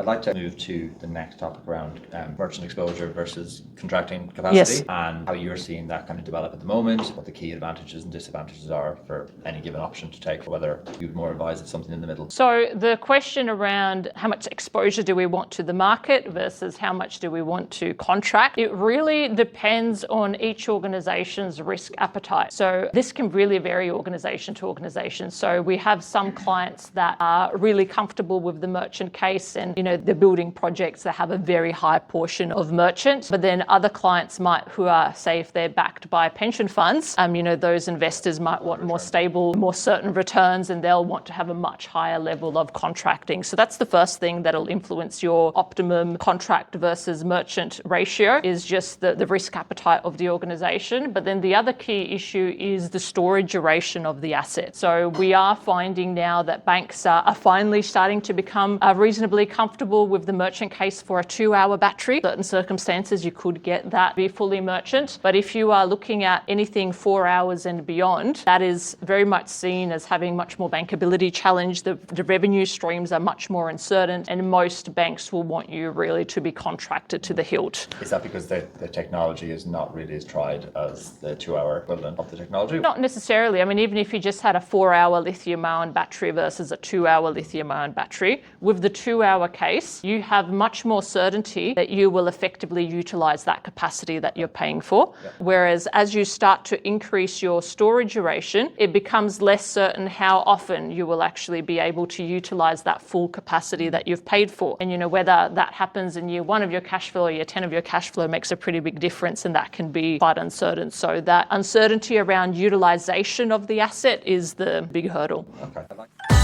like to move to the next topic around merchant exposure versus contracting capacity, and how you're seeing that kind of develop at the moment, what the key advantages and disadvantages are for any given option to take, or whether you'd more advise of something in the middle. So the question around how much exposure do we want to the market versus how much do we want to contract, it really depends on each organization's risk appetite. So this can really vary organization to organization. So we have some clients that are really comfortable with the merchant case, and they're building projects that have a very high portion of merchant. But then other clients who are, say, if they're backed by pension funds, those investors might want more stable, more certain returns, and they'll want to have a much higher level of contracting. So that's the first thing that'll influence your optimum contract versus merchant ratio, is just the risk appetite of the organization. But then the other key issue is the storage duration of the asset. So we are finding now that banks are finally starting to become reasonably comfortable with the merchant case for a 2-hour battery. In certain circumstances, you could get that be fully merchant. But if you are looking at anything 4 hours and beyond, that is very much seen as having much more bankability challenge. The revenue streams are much more uncertain, and most banks will want you really to be contracted to the hilt. Is that because the technology is not really as tried as the 2-hour equivalent of the technology? Not necessarily. I mean, even if you just had a 4-hour lithium-ion battery versus a 2-hour lithium-ion battery, with the 2-hour case, you have much more certainty that you will effectively utilize that capacity that you're paying for. Yep. Whereas as you start to increase your storage duration, it becomes less certain how often you will actually be able to utilize that full capacity that you've paid for. And whether that happens in year 1 of your cash flow or year 10 of your cash flow makes a pretty big difference, and that can be quite uncertain. So that uncertainty around utilization of the asset is the big hurdle. Okay.